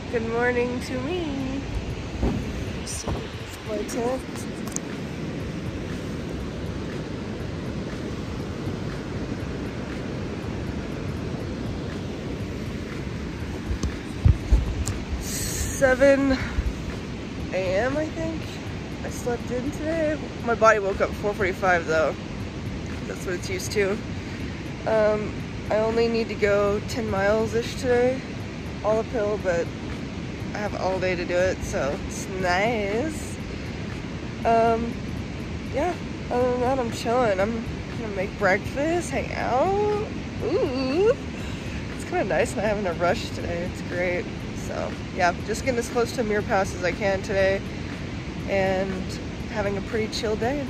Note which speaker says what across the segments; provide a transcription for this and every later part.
Speaker 1: Good morning to me. See my tent. (7 a.m. I think. I slept in today. My body woke up at 4:45 though. That's what it's used to. I only need to go 10 miles-ish today, all uphill, but I have all day to do it, so it's nice. Yeah, other than that, I'm chilling. I'm gonna make breakfast, hang out. Ooh, it's kind of nice not having a rush today. It's great. So yeah, just getting as close to Mirror Pass as I can today and having a pretty chill day.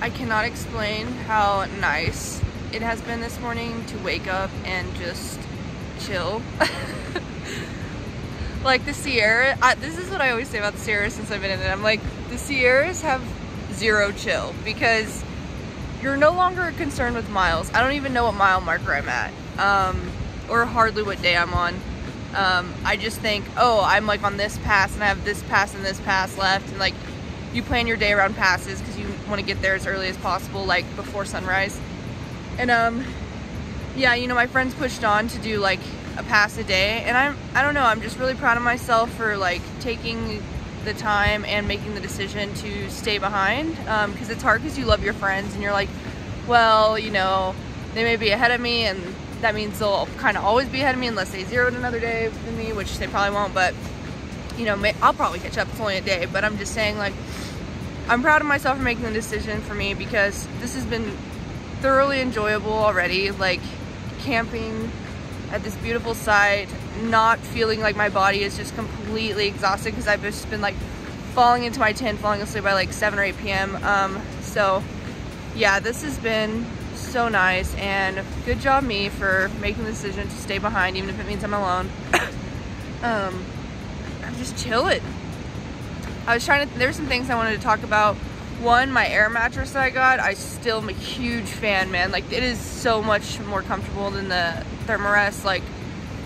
Speaker 1: I cannot explain how nice it has been this morning to wake up and just chill. Like the Sierra, this is what I always say about the Sierra since I've been in it. I'm like, the Sierras have zero chill because you're no longer concerned with miles. I don't even know what mile marker I'm at, or hardly what day I'm on. I just think, oh, I'm like on this pass and I have this pass and this pass left, and like you plan your day around passes because you want to get there as early as possible, like before sunrise. And yeah, you know, my friends pushed on to do like a pass a day, and I don't know, I'm just really proud of myself for like taking the time and making the decision to stay behind, because it's hard because you love your friends and you're like, well, you know, they may be ahead of me and that means they'll kind of always be ahead of me unless they zeroed another day than me, which they probably won't, but you know, I'll probably catch up. It's only a day, but I'm just saying, like, I'm proud of myself for making the decision for me because this has been thoroughly enjoyable already. Like camping at this beautiful site, not feeling like my body is just completely exhausted because I've just been like falling into my tent, falling asleep by like 7 or 8 p.m. So yeah, this has been so nice, and good job me for making the decision to stay behind even if it means I'm alone. I'm just chilling. I was trying to, there's some things I wanted to talk about. One, my air mattress that I got, I still am a huge fan, man. Like, it is so much more comfortable than the Thermarest. Like,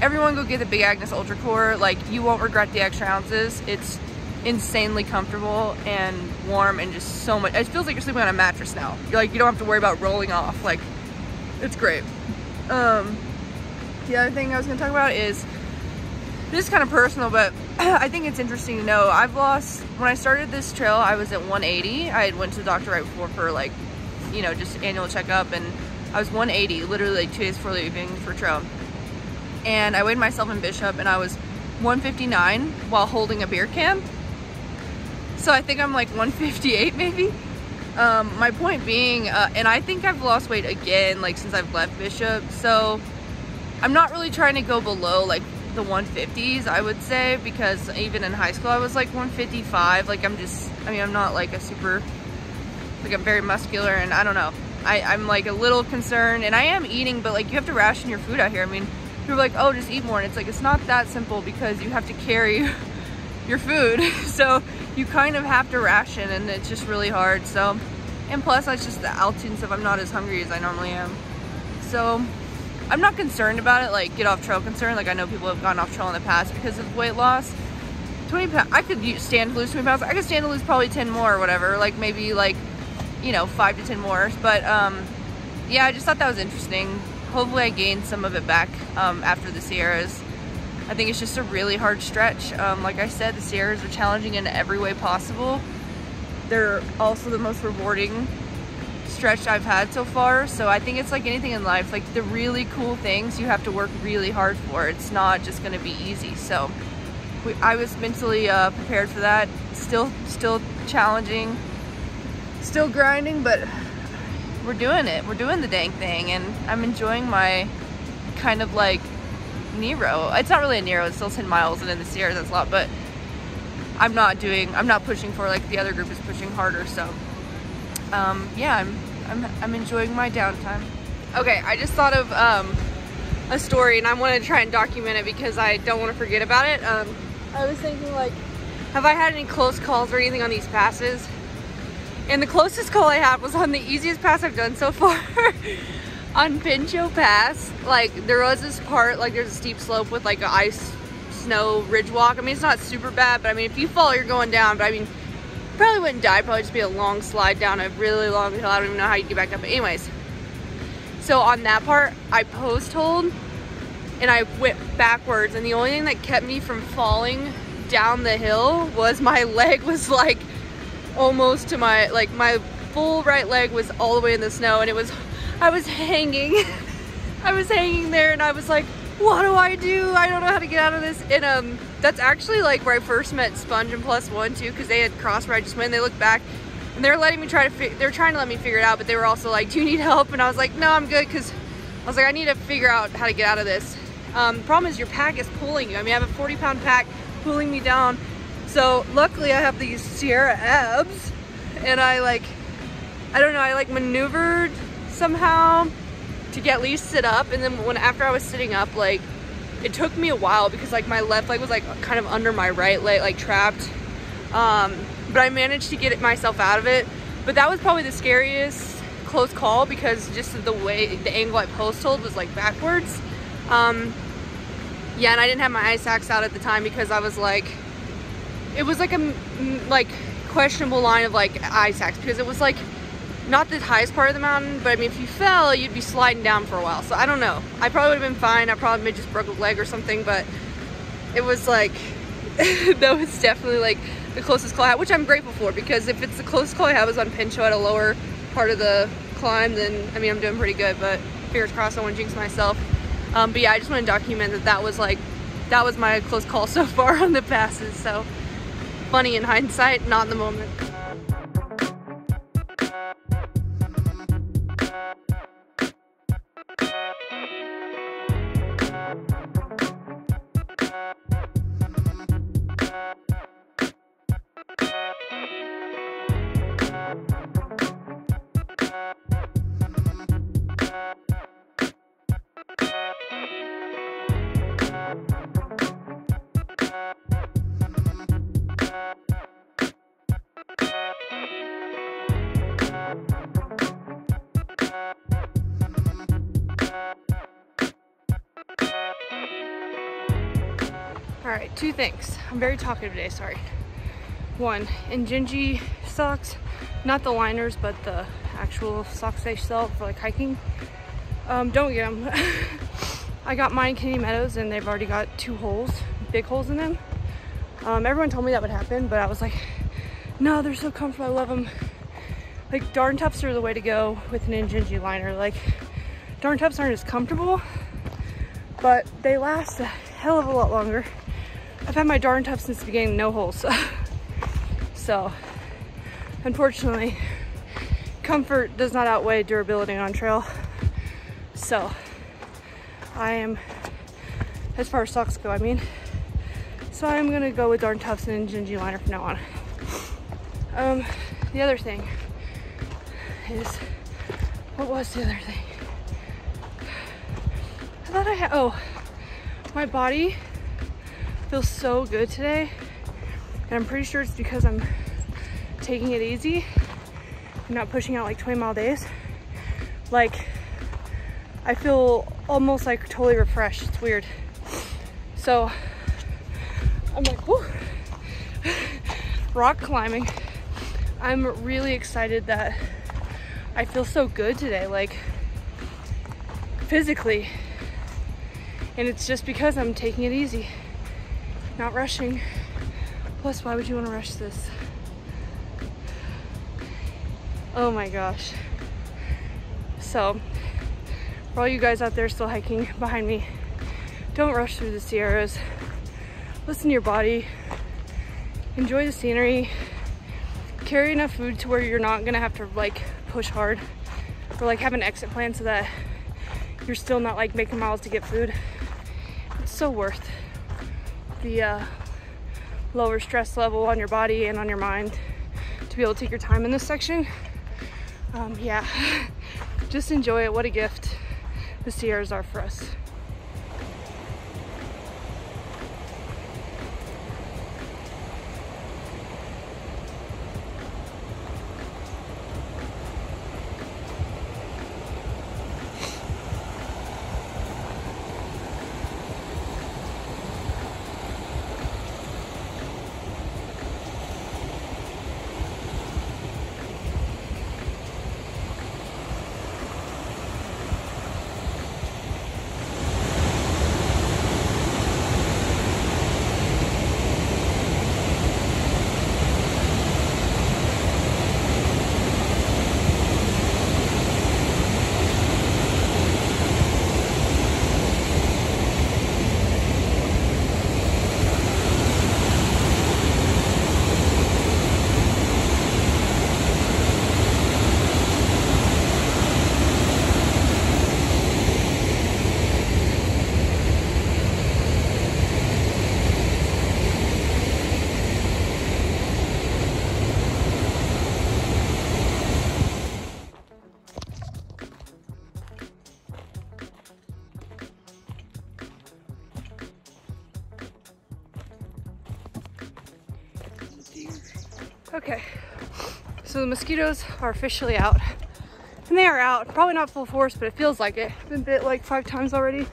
Speaker 1: everyone go get the Big Agnes Ultra Core. Like, you won't regret the extra ounces. It's insanely comfortable and warm and just so much. It feels like you're sleeping on a mattress now. You're like, you don't have to worry about rolling off. Like, it's great. The other thing I was gonna talk about is, this is kind of personal, but I think it's interesting to know. I've lost, when I started this trail, I was at 180. I had went to the doctor right before for like, you know, just annual checkup, and I was 180, literally like 2 days before leaving for trail. And I weighed myself in Bishop and I was 159 while holding a beer can. So I think I'm like 158 maybe. My point being, and I think I've lost weight again, like since I've left Bishop. So I'm not really trying to go below like the 150s, I would say, because even in high school I was like 155. Like I'm not like a super, like I'm very muscular, and I don't know, I'm like a little concerned, and I am eating, but like you have to ration your food out here. I mean, people are like, oh, just eat more, and it's like, it's not that simple because you have to carry your food. So you kind of have to ration, and it's just really hard. So, and plus it's just the altitude and stuff, I'm not as hungry as I normally am. So I'm not concerned about it, like get off trail concerned. Like I know people have gone off trail in the past because of weight loss. 20 pounds, I could stand to lose 20 pounds. I could stand to lose probably 10 more or whatever, like maybe like, you know, 5 to 10 more. But yeah, I just thought that was interesting. Hopefully I gained some of it back after the Sierras. I think it's just a really hard stretch. Like I said, the Sierras are challenging in every way possible. They're also the most rewarding stretch I've had so far. So I think it's like anything in life, like the really cool things you have to work really hard for. It's not just going to be easy. So I was mentally prepared for that. Still challenging, still grinding, but we're doing it. We're doing the dang thing, and I'm enjoying my kind of like Nero. It's not really a Nero, it's still 10 miles, and in the Sierra that's a lot, but I'm not pushing for like the other group is pushing harder. So yeah, I'm enjoying my downtime. Okay, I just thought of a story, and I want to try and document it because I don't want to forget about it. I was thinking, like, have I had any close calls or anything on these passes? And the closest call I had was on the easiest pass I've done so far. On Pincho Pass. Like, there was this part, like there's a steep slope with like an ice snow ridge walk. I mean, it's not super bad, but I mean, if you fall, you're going down. But I mean, probably wouldn't die, probably just be a long slide down a really long hill. I don't even know how you get back up, but anyways. So on that part, I post-holed and I went backwards, and the only thing that kept me from falling down the hill was my leg was like almost to my, like my full right leg was all the way in the snow, and I was hanging. I was hanging there, and I was like, what do? I don't know how to get out of this. And that's actually like where I first met Sponge and Plus One too, because they had crossed where I just went, and they looked back and they're letting me they're trying to let me figure it out, but they were also like, do you need help? And I was like, no, I'm good, because I was like, I need to figure out how to get out of this. Problem is your pack is pulling you. I mean, I have a 40-pound pack pulling me down. So luckily I have these Sierra abs, and I don't know, I like maneuvered somehow to get at least sit up. And then after I was sitting up, like, it took me a while because like my left leg was like kind of under my right leg, like trapped. But I managed to get myself out of it. But that was probably the scariest close call, because just the way, the angle I post-hold was like backwards. Yeah, and I didn't have my ice axe out at the time because I was like, it was like a questionable line of like ice axe, because it was like not the highest part of the mountain, but I mean, if you fell, you'd be sliding down for a while. So I don't know. I probably would have been fine. I probably just broke a leg or something, but it was like, that was definitely like the closest call I had, which I'm grateful for, because if it's the closest call I have was on Pincho at a lower part of the climb, then I mean, I'm doing pretty good, but fingers crossed I don't want to jinx myself. But yeah, I just want to document that was my close call so far on the passes. So funny in hindsight, not in the moment. Alright, two things. I'm very talkative today, sorry. One, Injinji socks, not the liners, but the actual socks they sell for like hiking. Don't get them. I got mine in Canadian Meadows, and they've already got 2 holes, big holes in them. Everyone told me that would happen, but I was like, no, they're so comfortable, I love them. Like, Darn Toughs are the way to go with an Injinji liner. Like, Darn Toughs aren't as comfortable, but they last a hell of a lot longer. I've had my Darn Tough since the beginning, no holes. So, unfortunately, comfort does not outweigh durability on trail. So, I am, as far as socks go, I mean. So I'm gonna go with Darn Toughs and Injinji liner from now on. The other thing is, what was the other thing? I thought I had, oh, my body feels so good today, and I'm pretty sure it's because I'm taking it easy. I'm not pushing out like 20-mile days. Like, I feel almost like totally refreshed. It's weird. So I'm like, whoo, rock climbing. I'm really excited that I feel so good today, like physically, and it's just because I'm taking it easy. Not rushing. Plus, why would you want to rush this? Oh my gosh. So, for all you guys out there still hiking behind me, don't rush through the Sierras. Listen to your body. Enjoy the scenery. Carry enough food to where you're not gonna have to like push hard, or like have an exit plan so that you're still not like making miles to get food. It's
Speaker 2: so worth the lower stress level on your body and on your mind to be able to take your time in this section. Yeah, just enjoy it. What a gift the Sierras are for us. Okay, so the mosquitoes are officially out, and they are out. Probably not full force, but it feels like it. I've been bit like 5 times already.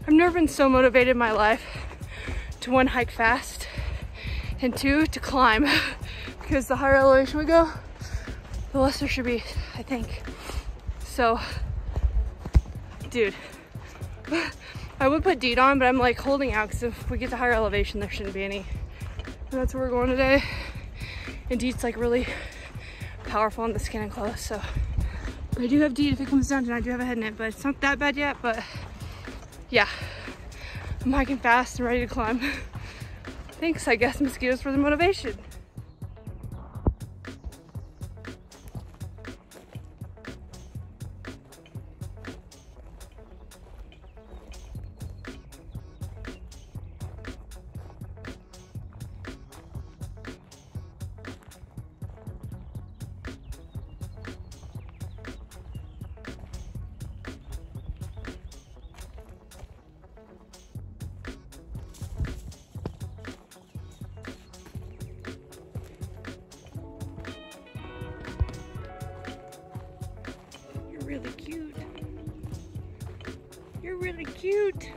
Speaker 2: I've never been so motivated in my life to 1, hike fast, and 2, to climb, because the higher elevation we go, the less there should be, I think. So, dude, I would put DEET on, but I'm like holding out because if we get to higher elevation, there shouldn't be any. And that's where we're going today. And DEET's like really powerful on the skin and clothes, so I do have DEET if it comes down to it. I do have a head in it, but it's not that bad yet. But yeah, I'm hiking fast and ready to climb. Thanks, I guess, mosquitoes, for the motivation. Really cute. You're really cute.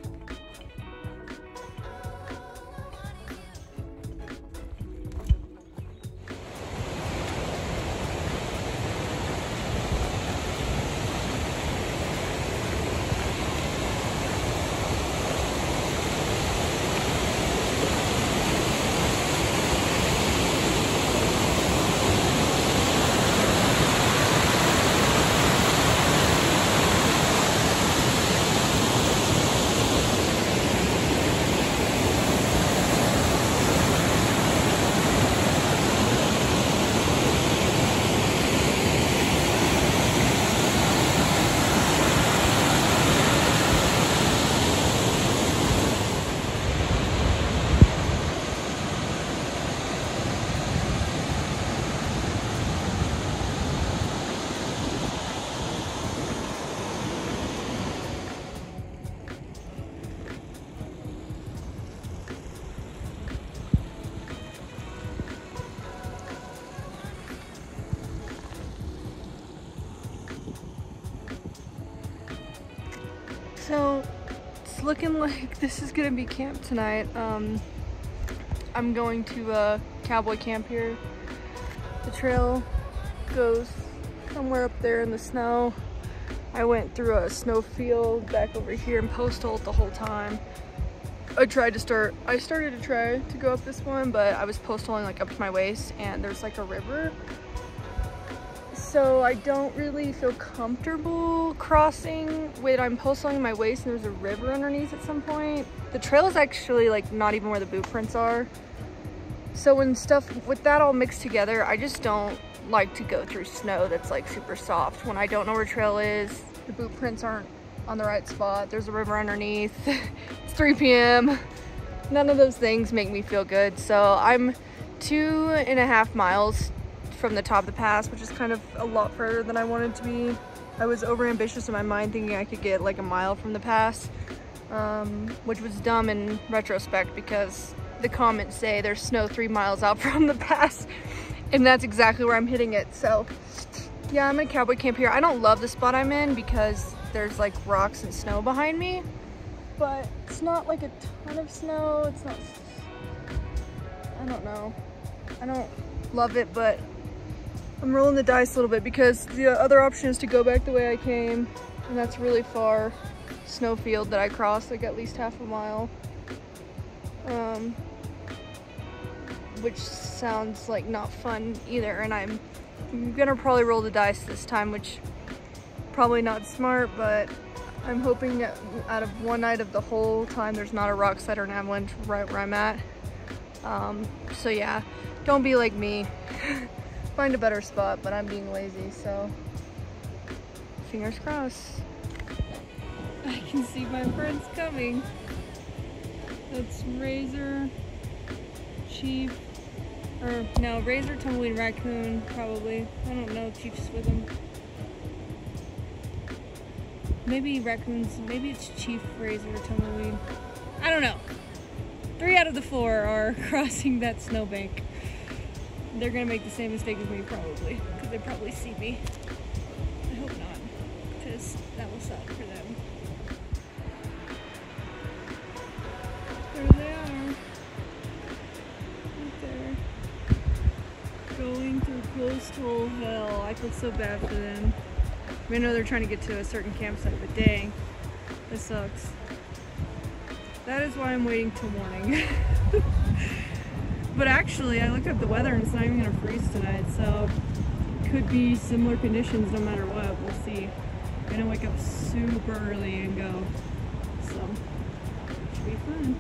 Speaker 2: So it's looking like this is gonna be camp tonight. I'm going to cowboy camp here. The trail goes somewhere up there in the snow. I went through a snow field back over here and post-holed the whole time. I started to try to go up this one, but I was post-holing like up to my waist, and there's like a river. So I don't really feel comfortable crossing when I'm post-holing my waist and there's a river underneath at some point. The trail is actually like not even where the boot prints are. So when stuff with that all mixed together, I just don't like to go through snow that's like super soft. When I don't know where trail is, the boot prints aren't on the right spot. There's a river underneath. It's 3 p.m. None of those things make me feel good. So I'm 2.5 miles from the top of the pass, which is kind of a lot further than I wanted to be. I was over ambitious in my mind, thinking I could get like a mile from the pass, which was dumb in retrospect because the comments say there's snow 3 miles out from the pass, and that's exactly where I'm hitting it. So yeah, I'm at cowboy camp here. I don't love the spot I'm in because there's like rocks and snow behind me, but it's not like a ton of snow. It's not, I don't know. I don't love it, but I'm rolling the dice a little bit because the other option is to go back the way I came, and that's really far snowfield that I crossed, like at least half a mile, which sounds like not fun either. And I'm gonna probably roll the dice this time, which probably not smart, but I'm hoping that out of one night of the whole time there's not a rock slide or an avalanche right where I'm at. So yeah, don't be like me. Find a better spot, but I'm being lazy, so fingers crossed. I can see my friends coming. That's Razor, Chief, or no, Razor, Tumbleweed, Raccoon, probably. I don't know, Chief's with them. Maybe Raccoon's, maybe it's Chief, Razor, Tumbleweed. I don't know. 3 out of the 4 are crossing that snowbank. They're gonna make the same mistake as me probably, because they probably see me. I hope not, because that will suck for them. There they are. Right there. Going through closed hole hell. I feel so bad for them. I know they're trying to get to a certain campsite, but dang, this sucks. That is why I'm waiting till morning. But actually, I looked up the weather and it's not even gonna freeze tonight, so could be similar conditions no matter what. We'll see. I'm gonna wake up super early and go, so should be fun.